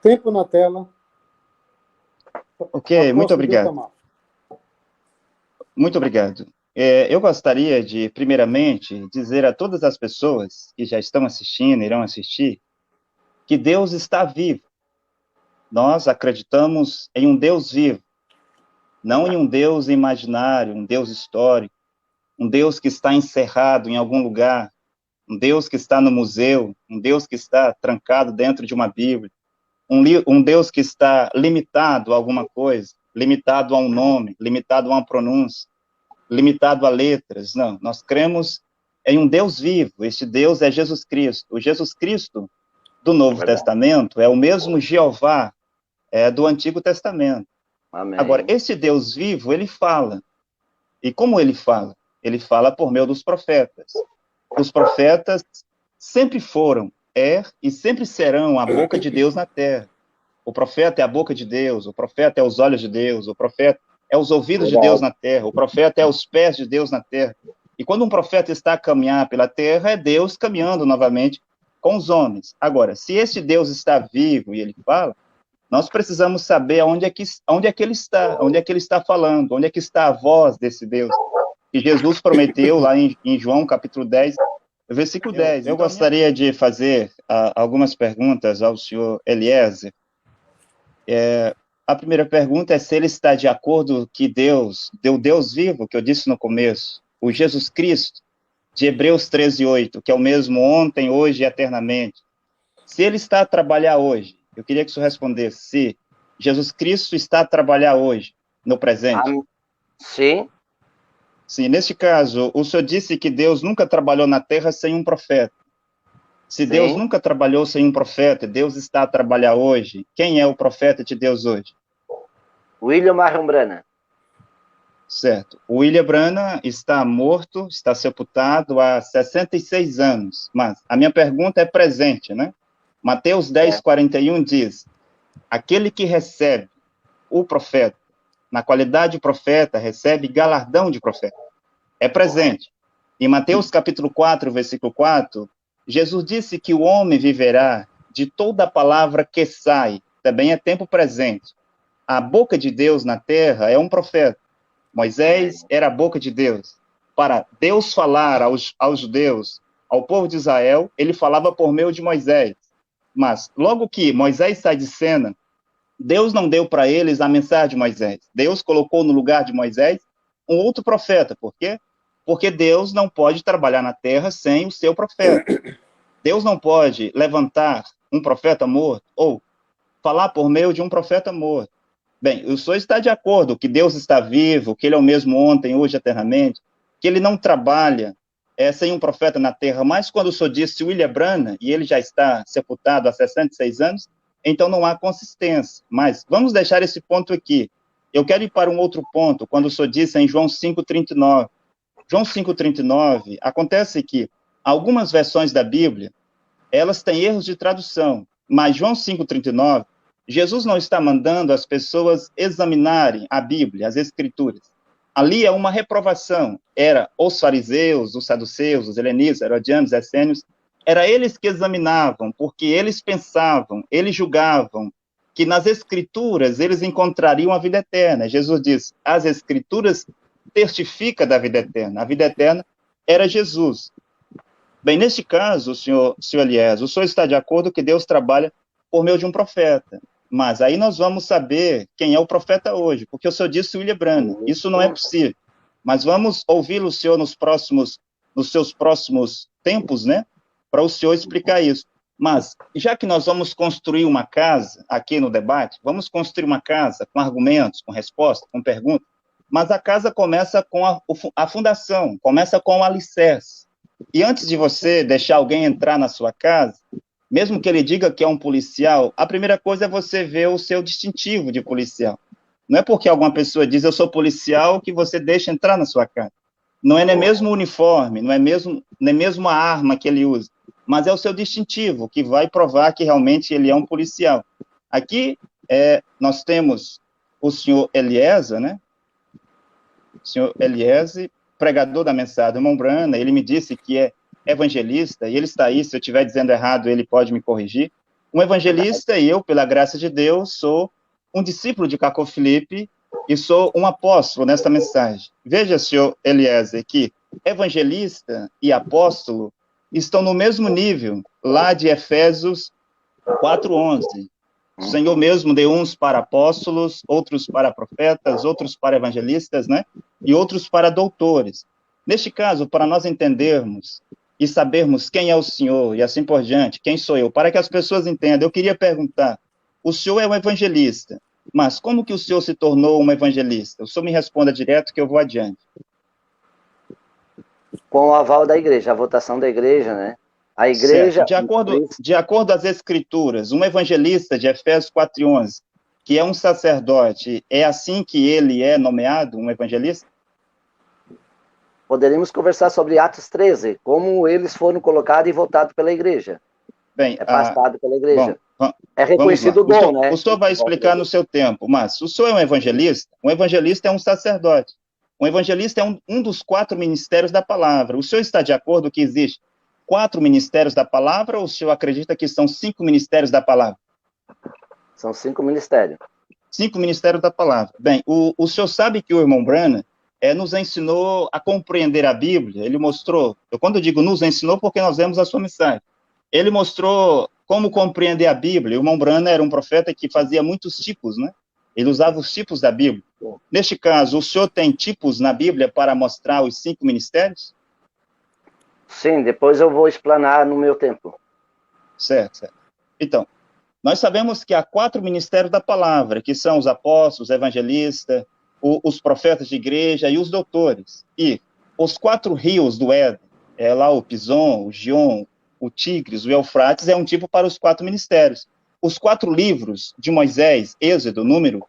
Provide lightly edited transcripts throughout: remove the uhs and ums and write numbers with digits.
Tempo na tela. Ok, muito obrigado. Muito obrigado. Eu gostaria de, primeiramente, dizer a todas as pessoas que já estão assistindo, irão assistir, que Deus está vivo. Nós acreditamos em um Deus vivo, não em um Deus imaginário, um Deus histórico, um Deus que está encerrado em algum lugar, um Deus que está no museu, um Deus que está trancado dentro de uma Bíblia, um Deus que está limitado a alguma coisa, limitado a um nome, limitado a uma pronúncia, limitado a letras. Não, nós cremos em um Deus vivo. Este Deus é Jesus Cristo. O Jesus Cristo do Novo Testamento é o mesmo Jeová do Antigo Testamento. Amém. Agora, esse Deus vivo, ele fala. E como ele fala? Ele fala por meio dos profetas. Os profetas sempre foram, e sempre serão a boca de Deus na terra. O profeta é a boca de Deus, o profeta é os olhos de Deus, o profeta é os ouvidos de Deus na terra, o profeta é os pés de Deus na terra. E quando um profeta está a caminhar pela terra, é Deus caminhando novamente com os homens. Agora, se esse Deus está vivo e ele fala, nós precisamos saber onde é que ele está falando, onde é que está a voz desse Deus, que Jesus prometeu lá em João capítulo 10, versículo 10. Eu gostaria de fazer algumas perguntas ao senhor Eliezer. A primeira pergunta é se ele está de acordo que Deus, Deus vivo, que eu disse no começo, o Jesus Cristo, de Hebreus 13:8, que é o mesmo ontem, hoje e eternamente. Se ele está a trabalhar hoje, eu queria que o senhor respondesse se Jesus Cristo está a trabalhar hoje, no presente. Sim. Sim, neste caso, o senhor disse que Deus nunca trabalhou na terra sem um profeta. Se Sim. Deus nunca trabalhou sem um profeta, Deus está a trabalhar hoje. Quem é o profeta de Deus hoje? William Marion Branham. Certo. O William Branham está morto, está sepultado há 66 anos. Mas a minha pergunta é presente, né? Mateus 10:41 diz: aquele que recebe o profeta, na qualidade de profeta, recebe galardão de profeta. É presente. Em Mateus capítulo 4, versículo 4, Jesus disse que o homem viverá de toda a palavra que sai, também é tempo presente. A boca de Deus na terra é um profeta. Moisés era a boca de Deus. Para Deus falar aos judeus, ao povo de Israel, ele falava por meio de Moisés. Mas, logo que Moisés sai de cena, Deus não deu para eles a mensagem de Moisés. Deus colocou no lugar de Moisés um outro profeta. Por quê? Porque Deus não pode trabalhar na terra sem o seu profeta. Deus não pode levantar um profeta morto ou falar por meio de um profeta morto. Bem, o senhor está de acordo que Deus está vivo, que ele é o mesmo ontem, hoje, eternamente, que ele não trabalha sem um profeta na terra, mas quando o senhor disse William Branham, e ele já está sepultado há 66 anos, então não há consistência. Mas vamos deixar esse ponto aqui. Eu quero ir para um outro ponto, quando o senhor disse em João 5:39. João 5:39, acontece que algumas versões da Bíblia, elas têm erros de tradução, mas João 5:39, Jesus não está mandando as pessoas examinarem a Bíblia, as Escrituras. Ali é uma reprovação. Era os fariseus, os saduceus, os helenistas, herodianos, essênios, era eles que examinavam, porque eles pensavam, eles julgavam que nas Escrituras eles encontrariam a vida eterna. Jesus diz, as Escrituras testificam da vida eterna. A vida eterna era Jesus. Bem, neste caso, senhor Eliezer, o senhor está de acordo que Deus trabalha por meio de um profeta. Mas aí nós vamos saber quem é o profeta hoje, porque o senhor disse William Branham. Isso não é possível. Mas vamos ouvi-lo, senhor, nos seus próximos tempos, né? Para o senhor explicar isso. Mas, já que nós vamos construir uma casa aqui no debate, vamos construir uma casa com argumentos, com respostas, com perguntas, mas a casa começa com a fundação, começa com o alicerce. E antes de você deixar alguém entrar na sua casa, mesmo que ele diga que é um policial, a primeira coisa é você ver o seu distintivo de policial. Não é porque alguma pessoa diz eu sou policial que você deixa entrar na sua casa. Não é nem mesmo o uniforme, não é nem mesmo a arma que ele usa, mas é o seu distintivo que vai provar que realmente ele é um policial. Aqui nós temos o senhor Eliezer, né? O senhor Eliezer, pregador da mensagem do irmão Branham, ele me disse que é evangelista, e ele está aí, se eu estiver dizendo errado, ele pode me corrigir. um evangelista, e eu, pela graça de Deus, sou um discípulo de Caco Filipe e sou um apóstolo nesta mensagem. Veja, senhor Eliezer, que evangelista e apóstolo estão no mesmo nível, lá de Efésios 4:11. O Senhor mesmo deu uns para apóstolos, outros para profetas, outros para evangelistas, né? E outros para doutores. Neste caso, para nós entendermos e sabermos quem é o Senhor e assim por diante, quem sou eu, para que as pessoas entendam, eu queria perguntar, o senhor é um evangelista, mas como que o senhor se tornou um evangelista? O senhor me responda direto que eu vou adiante. Com o aval da igreja, a votação da igreja, né? A igreja... Certo. De acordo às escrituras, um evangelista de Efésios 4:11, que é um sacerdote, é assim que ele é nomeado, um evangelista? Poderíamos conversar sobre Atos 13, como eles foram colocados e votados pela igreja. Bem, passado pela igreja. É reconhecido o dom, né? O senhor vai explicar no seu tempo, mas o senhor é um evangelista? Um evangelista é um sacerdote. Um evangelista é um dos 4 ministérios da palavra. O senhor está de acordo que existe 4 ministérios da palavra, ou o senhor acredita que são 5 ministérios da palavra? São 5 ministérios. 5 ministérios da palavra. Bem, o senhor sabe que o irmão Branham nos ensinou a compreender a Bíblia. Ele mostrou, quando eu digo nos ensinou, porque nós vemos a sua mensagem. Ele mostrou como compreender a Bíblia. O irmão Branham era um profeta que fazia muitos tipos, né? Ele usava os tipos da Bíblia. Neste caso, o senhor tem tipos na Bíblia para mostrar os 5 ministérios? Sim, depois eu vou explanar no meu tempo. Certo. Então, nós sabemos que há 4 ministérios da palavra, que são os apóstolos, evangelistas, os profetas de igreja e os doutores. E os 4 rios do Éden, lá o Pison, o Gion, o Tigres, o Eufrates, é um tipo para os 4 ministérios. Os 4 livros de Moisés, Êxodo, Número,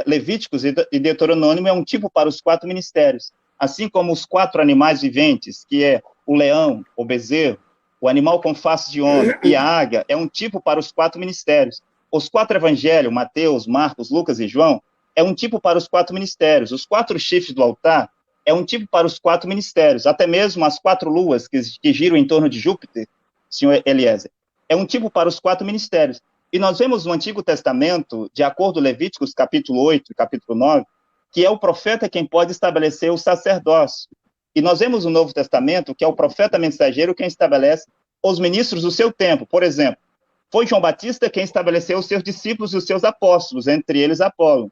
Levíticos e Deuteronômio, é um tipo para os 4 ministérios. Assim como os 4 animais viventes, que é o leão, o bezerro, o animal com face de homem e a águia, é um tipo para os 4 ministérios. Os 4 evangelhos, Mateus, Marcos, Lucas e João, é um tipo para os 4 ministérios. Os 4 chifres do altar é um tipo para os 4 ministérios. Até mesmo as 4 luas que giram em torno de Júpiter, senhor Eliezer, é um tipo para os 4 ministérios. E nós vemos no Antigo Testamento, de acordo com Levíticos, capítulo 8 e capítulo 9, que é o profeta quem pode estabelecer o sacerdócio. E nós vemos no Novo Testamento que é o profeta mensageiro quem estabelece os ministros do seu tempo. Por exemplo, foi João Batista quem estabeleceu os seus discípulos e os seus apóstolos, entre eles Apolo.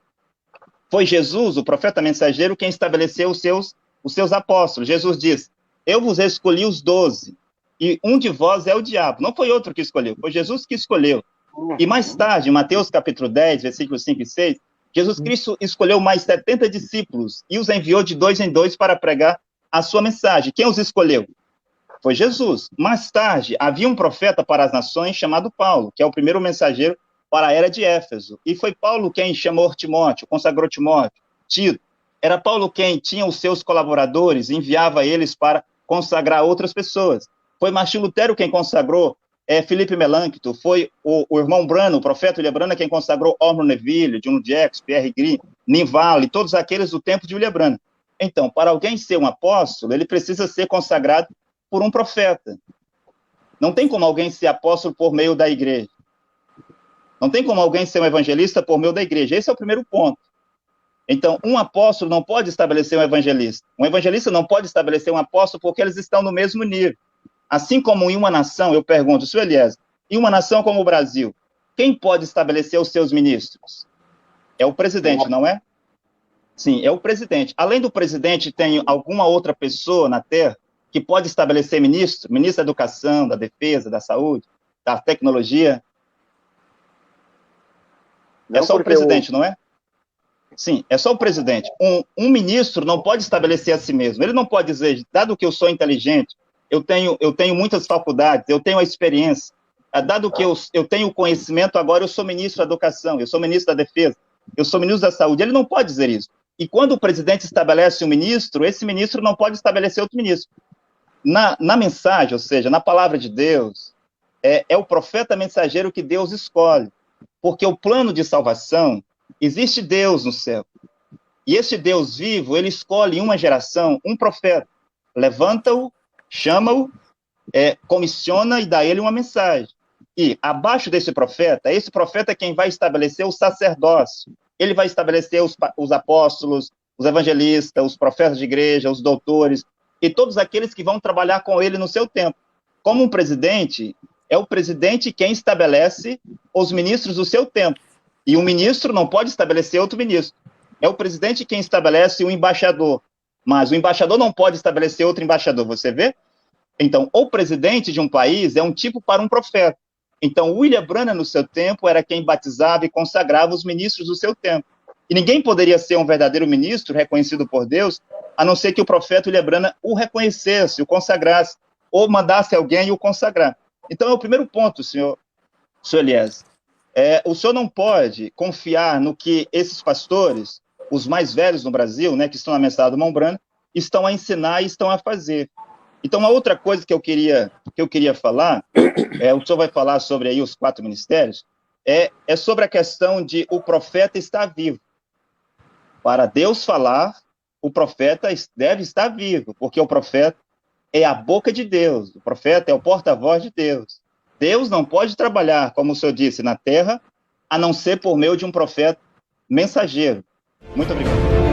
Foi Jesus, o profeta mensageiro, quem estabeleceu os seus apóstolos. Jesus diz, eu vos escolhi os 12, e um de vós é o diabo. Não foi outro que escolheu, foi Jesus que escolheu. E mais tarde, em Mateus capítulo 10, versículos 5 e 6, Jesus Cristo escolheu mais 70 discípulos e os enviou de 2 em 2 para pregar a sua mensagem. Quem os escolheu? Foi Jesus. Mais tarde, havia um profeta para as nações chamado Paulo, que é o primeiro mensageiro para a era de Éfeso. E foi Paulo quem chamou Timóteo, consagrou Timóteo, Tito. Era Paulo quem tinha os seus colaboradores, enviava eles para consagrar outras pessoas. Foi Martinho Lutero quem consagrou Felipe Melancto, foi o irmão Branham, o profeta William Branham, quem consagrou Ormond Neville, John Jackson, Pierre Green, Ninval, todos aqueles do tempo de William Branham. Então, para alguém ser um apóstolo, ele precisa ser consagrado por um profeta. Não tem como alguém ser apóstolo por meio da igreja. Não tem como alguém ser um evangelista por meio da igreja. Esse é o primeiro ponto. Então, um apóstolo não pode estabelecer um evangelista. Um evangelista não pode estabelecer um apóstolo porque eles estão no mesmo nível. Assim como em uma nação, eu pergunto, senhor Eliezer, em uma nação como o Brasil, quem pode estabelecer os seus ministros? É o presidente, não é? Sim, é o presidente. Além do presidente, tem alguma outra pessoa na Terra que pode estabelecer ministro? Ministro da Educação, da Defesa, da Saúde, da Tecnologia? É só o presidente, não é? Sim, é só o presidente. Um ministro não pode estabelecer a si mesmo. Ele não pode dizer, dado que eu sou inteligente, eu tenho muitas faculdades, eu tenho a experiência, dado que eu tenho conhecimento, agora eu sou ministro da Educação, eu sou ministro da Defesa, eu sou ministro da Saúde. Ele não pode dizer isso. E quando o presidente estabelece um ministro, esse ministro não pode estabelecer outro ministro. Na mensagem, ou seja, na palavra de Deus, é o profeta mensageiro que Deus escolhe. Porque o plano de salvação, existe Deus no céu. E esse Deus vivo, ele escolhe em uma geração um profeta. Levanta-o, chama-o, comissiona e dá a ele uma mensagem. E abaixo desse profeta, esse profeta é quem vai estabelecer o sacerdócio. Ele vai estabelecer os apóstolos, os evangelistas, os profetas de igreja, os doutores, e todos aqueles que vão trabalhar com ele no seu tempo. Como um presidente, é o presidente quem estabelece os ministros do seu tempo. E um ministro não pode estabelecer outro ministro. É o presidente quem estabelece o embaixador. Mas o embaixador não pode estabelecer outro embaixador, você vê? Então, o presidente de um país é um tipo para um profeta. Então, William Branham, no seu tempo, era quem batizava e consagrava os ministros do seu tempo. E ninguém poderia ser um verdadeiro ministro reconhecido por Deus, a não ser que o profeta William Branham o reconhecesse, o consagrasse, ou mandasse alguém o consagrar. Então, é o primeiro ponto, senhor Elias. O senhor não pode confiar no que esses pastores, os mais velhos no Brasil, né, que estão na mensagem do Irmão Branham, estão a ensinar e estão a fazer. Então, uma outra coisa que eu queria falar, o senhor vai falar sobre aí os 4 ministérios, é sobre a questão de o profeta estar vivo. Para Deus falar, o profeta deve estar vivo, porque o profeta é a boca de Deus, o profeta é o porta-voz de Deus. Deus não pode trabalhar, como o senhor disse, na terra, a não ser por meio de um profeta mensageiro. Muito obrigado.